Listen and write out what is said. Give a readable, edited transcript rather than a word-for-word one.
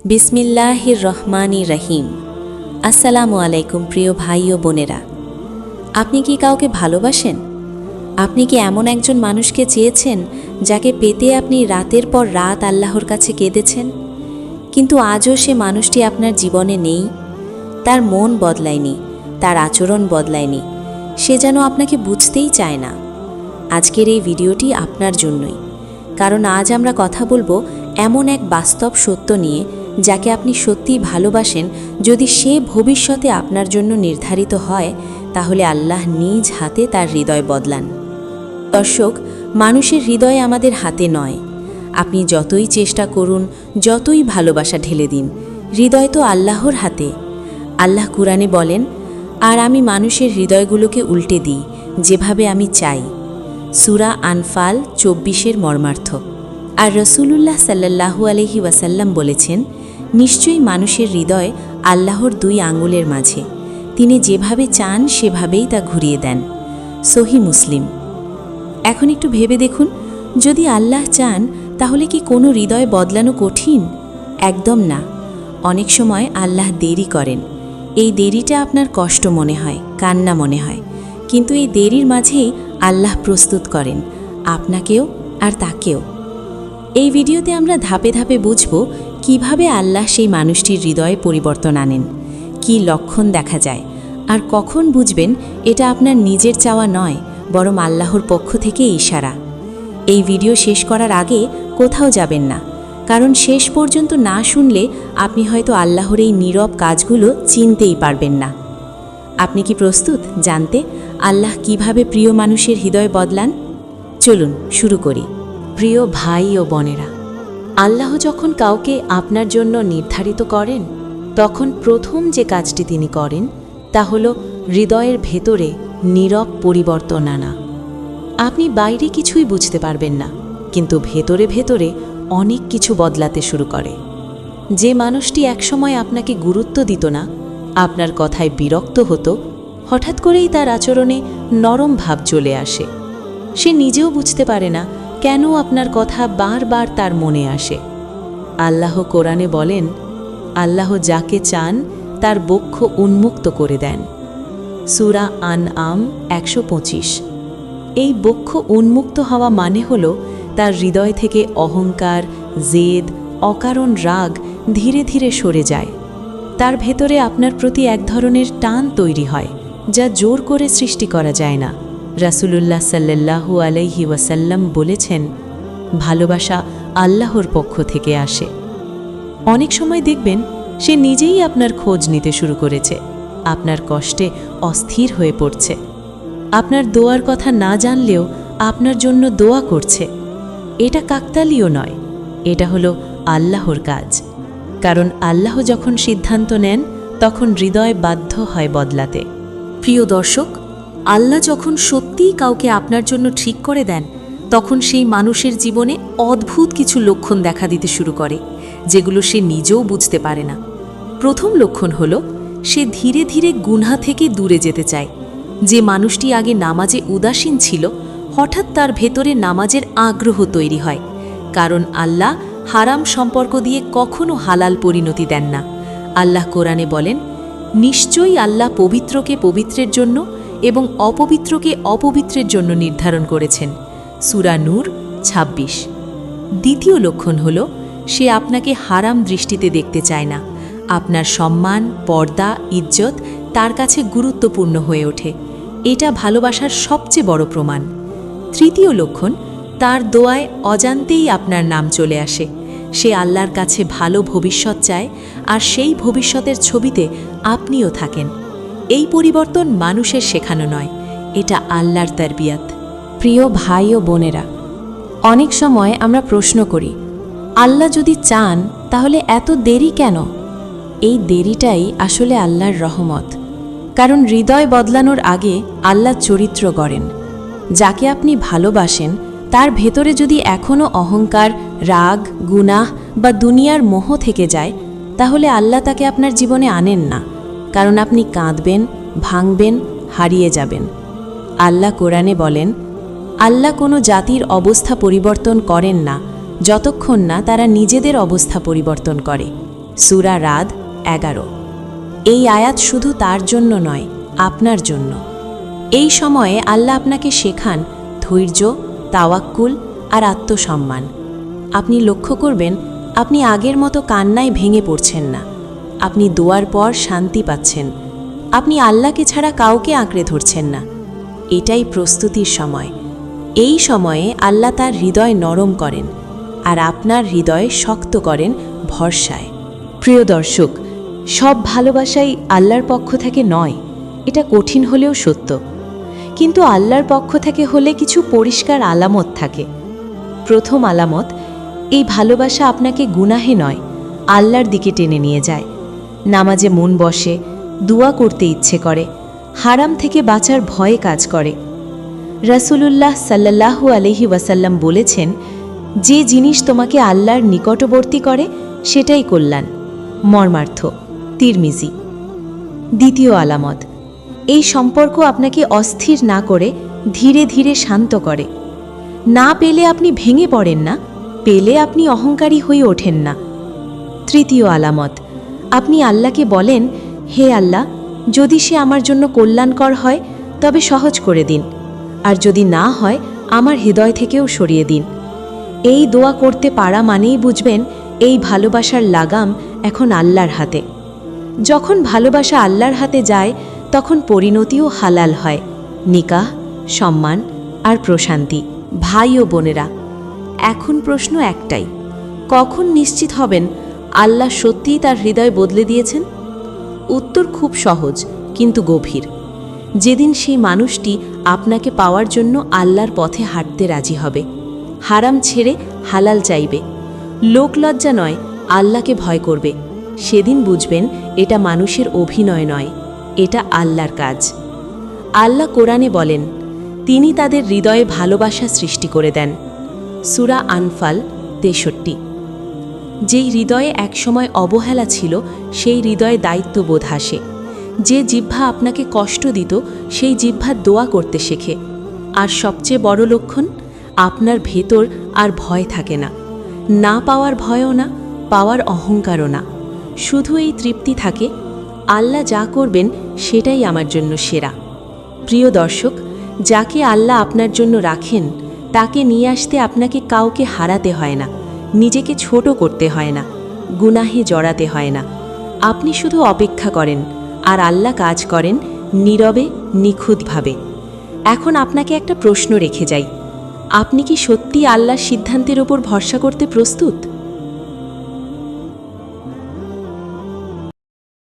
বিসমিল্লাহির রহমানির রহিম। আসসালামু আলাইকুম প্রিয় ভাই ও বোনেরা। আপনি কি কাউকে ভালোবাসেন? আপনি কি এমন একজন মানুষকে চেয়েছেন যাকে পেতে আপনি রাতের পর রাত আল্লাহর কাছে কেঁদেছেন, কিন্তু আজও সে মানুষটি আপনার জীবনে নেই? তার মন বদলায়নি, তার আচরণ বদলায়নি, সে যেন আপনাকে বুঝতেই চায় না। আজকের এই ভিডিওটি আপনার জন্যই, কারণ আজ আমরা কথা বলবো এমন এক বাস্তব সত্য নিয়ে, যাকে আপনি সত্যিই ভালোবাসেন। যদি সে ভবিষ্যতে আপনার জন্য নির্ধারিত হয়, তাহলে আল্লাহ নিজ হাতে তার হৃদয় বদলান। দর্শক, মানুষের হৃদয় আমাদের হাতে নয়। আপনি যতই চেষ্টা করুন, যতই ভালোবাসা ঢেলে দিন, হৃদয় তো আল্লাহর হাতে। আল্লাহ কুরআনে বলেন, আর আমি মানুষের হৃদয়গুলোকে উল্টে দিই যেভাবে আমি চাই। সূরা আনফাল 24-এর মর্মার্থ। আর রাসূলুল্লাহ সাল্লাল্লাহু আলাইহি ওয়াসাল্লাম বলেছেন, নিশ্চয়ই মানুষের হৃদয় আল্লাহর 2 আঙুলের মাঝে, তিনি যেভাবে চান সেভাবেই তা ঘুরিয়ে দেন। সহিহ মুসলিম। এখন একটু ভেবে দেখুন, যদি আল্লাহ চান তাহলে কি কোনো হৃদয় বদলানো কঠিন? একদম না। অনেক সময় আল্লাহ দেরি করেন। এই দেরিটা আপনার কষ্ট মনে হয়, কান্না মনে হয়, কিন্তু এই দেরির মাঝেই আল্লাহ প্রস্তুত করেন আপনাকেও আর তাকেও। এই ভিডিওতে আমরা ধাপে ধাপে বুঝব কিভাবে আল্লাহ সেই মানুষটির হৃদয়ে পরিবর্তন আনেন, কি লক্ষণ দেখা যায়, আর কখন বুঝবেন এটা আপনার নিজের চাওয়া নয়, বরং আল্লাহর পক্ষ থেকে ইশারা। এই ভিডিও শেষ করার আগে কোথাও যাবেন না, কারণ শেষ পর্যন্ত না শুনলে আপনি হয়তো আল্লাহর এই নীরব কাজগুলো চিনতেই পারবেন না। আপনি কি প্রস্তুত জানতে আল্লাহ কিভাবে প্রিয় মানুষের হৃদয় বদলান? চলুন শুরু করি। প্রিয় ভাই ও বোনেরা, আল্লাহ যখন কাউকে আপনার জন্য নির্ধারিত করেন, তখন প্রথম যে কাজটি তিনি করেন তা হল হৃদয়ের ভেতরে নীরব পরিবর্তন আনা। আপনি বাইরে কিছুই বুঝতে পারবেন না, কিন্তু ভেতরে ভেতরে অনেক কিছু বদলাতে শুরু করে। যে মানুষটি একসময় আপনাকে গুরুত্ব দিত না, আপনার কথায় বিরক্ত হতো, হঠাৎ করেই তার আচরণে নরম ভাব চলে আসে। সে নিজেও বুঝতে পারে না কেন আপনার কথা বারবার তার মনে আসে। আল্লাহ কোরআনে বলেন, আল্লাহ যাকে চান তার বক্ষ উন্মুক্ত করে দেন। সূরা আনআম 125। এই বক্ষ উন্মুক্ত হওয়া মানে হল তার হৃদয় থেকে অহংকার, জেদ, অকারণ রাগ ধীরে ধীরে সরে যায়। তার ভেতরে আপনার প্রতি এক ধরনের টান তৈরি হয়, যা জোর করে সৃষ্টি করা যায় না। রাসূলুল্লাহ সাল্লাল্লাহু আলাইহি ওয়াসাল্লাম বলেছেন, ভালোবাসা আল্লাহর পক্ষ থেকে আসে। অনেক সময় দেখবেন সে নিজেই আপনার খোঁজ নিতে শুরু করেছে, আপনার কষ্টে অস্থির হয়ে পড়ছে, আপনার দোয়ার কথা না জানলেও আপনার জন্য দোয়া করছে। এটা কাকতালীয় নয়, এটা হলো আল্লাহর কাজ। কারণ আল্লাহ যখন সিদ্ধান্ত নেন, তখন হৃদয় বাধ্য হয় বদলাতে। প্রিয় দর্শক, আল্লাহ যখন সত্যিই কাউকে আপনার জন্য ঠিক করে দেন, তখন সেই মানুষের জীবনে অদ্ভুত কিছু লক্ষণ দেখা দিতে শুরু করে, যেগুলো সে নিজেও বুঝতে পারে না। প্রথম লক্ষণ হল, সে ধীরে ধীরে গুনাহ থেকে দূরে যেতে চায়। যে মানুষটি আগে নামাজে উদাসীন ছিল, হঠাৎ তার ভেতরে নামাজের আগ্রহ তৈরি হয়। কারণ আল্লাহ হারাম সম্পর্ক দিয়ে কখনো হালাল পরিণতি দেন না। আল্লাহ কোরআনে বলেন, নিশ্চয়ই আল্লাহ পবিত্রকে পবিত্রের জন্য এবং অপবিত্রকে অপবিত্রের জন্য নির্ধারণ করেছেন। সূরা নূর 26। দ্বিতীয় লক্ষণ হল, সে আপনাকে হারাম দৃষ্টিতে দেখতে চায় না। আপনার সম্মান, পর্দা, ইজ্জত তার কাছে গুরুত্বপূর্ণ হয়ে ওঠে। এটা ভালোবাসার সবচেয়ে বড় প্রমাণ। তৃতীয় লক্ষণ, তার দোয়ায় অজান্তেই আপনার নাম চলে আসে। সে আল্লাহর কাছে ভালো ভবিষ্যৎ চায়, আর সেই ভবিষ্যতের ছবিতে আপনিও থাকেন। এই পরিবর্তন মানুষের শেখানো নয়, এটা আল্লাহর তারবিয়াত। প্রিয় ভাই ও বোনেরা, অনেক সময় আমরা প্রশ্ন করি, আল্লাহ যদি চান তাহলে এত দেরি কেন? এই দেরিটাই আসলে আল্লাহর রহমত। কারণ হৃদয় বদলানোর আগে আল্লাহ চরিত্র গড়েন। যাকে আপনি ভালোবাসেন তার ভেতরে যদি এখনও অহংকার, রাগ, গুনাহ বা দুনিয়ার মোহ থেকে যায়, তাহলে আল্লাহ তাকে আপনার জীবনে আনেন না। কারণ আপনি কাঁদবেন, ভাঙবেন, হারিয়ে যাবেন। আল্লাহ কোরআনে বলেন, আল্লাহ কোনো জাতির অবস্থা পরিবর্তন করেন না যতক্ষণ না তারা নিজেদের অবস্থা পরিবর্তন করে। সূরা রাদ 11। এই আয়াত শুধু তার জন্য নয়, আপনার জন্য। এই সময়ে আল্লাহ আপনাকে শেখান ধৈর্য, তাওয়াক্কুল আর আত্মসম্মান। আপনি লক্ষ্য করবেন আপনি আগের মতো কান্নায় ভেঙে পড়ছেন না। আপনি দোয়ার পর শান্তি পাচ্ছেন। আপনি আল্লাহকে ছাড়া কাউকে আঁকড়ে ধরছেন না। এটাই প্রস্তুতির সময়। এই সময়ে আল্লাহ তার হৃদয় নরম করেন আর আপনার হৃদয় শক্ত করেন ভরসায়। প্রিয় দর্শক, সব ভালোবাসাই আল্লাহর পক্ষ থেকে নয়, এটা কঠিন হলেও সত্য। কিন্তু আল্লাহর পক্ষ থেকে হলে কিছু পরিষ্কার আলামত থাকে। প্রথম আলামত, এই ভালোবাসা আপনাকে গুনাহে নয়, আল্লাহর দিকে টেনে নিয়ে যায়। নামাজে মন বসে, দোয়া করতে ইচ্ছে করে, হারাম থেকে বাঁচার ভয়ে কাজ করে। রাসূলুল্লাহ সাল্লাল্লাহু আলাইহি ওয়াসাল্লাম বলেছেন, যে জিনিস তোমাকে আল্লাহর নিকটবর্তী করে সেটাই কল্যাণ। মর্মার্থ, তিরমিজি। দ্বিতীয় আলামত, এই সম্পর্ক আপনাকে অস্থির না করে ধীরে ধীরে শান্ত করে। না পেলে আপনি ভেঙে পড়েন না, পেলে আপনি অহংকারী হয়ে ওঠেন না। তৃতীয় আলামত, আপনি আল্লাহকে বলেন, হে আল্লাহ, যদি সে আমার জন্য কল্যাণকর হয় তবে সহজ করে দিন, আর যদি না হয় আমার হৃদয় থেকেও সরিয়ে দিন। এই দোয়া করতে পারা মানেই বুঝবেন এই ভালোবাসার লাগাম এখন আল্লাহর হাতে। যখন ভালোবাসা আল্লাহর হাতে যায় তখন পরিণতিও হালাল হয়, নিকাহ, সম্মান আর প্রশান্তি। ভাই ও বোনেরা, এখন প্রশ্ন একটাই, কখন নিশ্চিত হবেন আল্লাহ সত্যিই তার হৃদয় বদলে দিয়েছেন? উত্তর খুব সহজ কিন্তু গভীর। যেদিন সেই মানুষটি আপনাকে পাওয়ার জন্য আল্লাহর পথে হাঁটতে রাজি হবে, হারাম ছেড়ে হালাল চাইবে, লোকলজ্জা নয় আল্লাহকে ভয় করবে, সেদিন বুঝবেন এটা মানুষের অভিনয় নয়, এটা আল্লাহর কাজ। আল্লাহ কোরআনে বলেন, তিনি তাদের হৃদয়ে ভালোবাসা সৃষ্টি করে দেন। সূরা আনফাল 63। যেই হৃদয়ে একসময় অবহেলা ছিল সেই হৃদয়ে দায়িত্ববোধ আসে। যে জিহ্বা আপনাকে কষ্ট দিত সেই জিহ্বা দোয়া করতে শেখে। আর সবচেয়ে বড় লক্ষণ, আপনার ভেতর আর ভয় থাকে না। না পাওয়ার ভয়ও না, পাওয়ার অহংকারও না। শুধু এই তৃপ্তি থাকে, আল্লাহ যা করবেন সেটাই আমার জন্য সেরা। প্রিয় দর্শক, যাকে আল্লাহ আপনার জন্য রাখেন তাকে নিয়ে আসতে আপনাকে কাউকে হারাতে হয় না, নিজেকে ছোট করতে হয় না, গুনাহে জড়াতে হয় না। আপনি শুধু অপেক্ষা করেন আর আল্লাহ কাজ করেন নীরবে, নিখুঁতভাবে। এখন আপনাকে একটা প্রশ্ন রেখে যাই, আপনি কি সত্যি আল্লাহর সিদ্ধান্তের ওপর ভরসা করতে প্রস্তুত?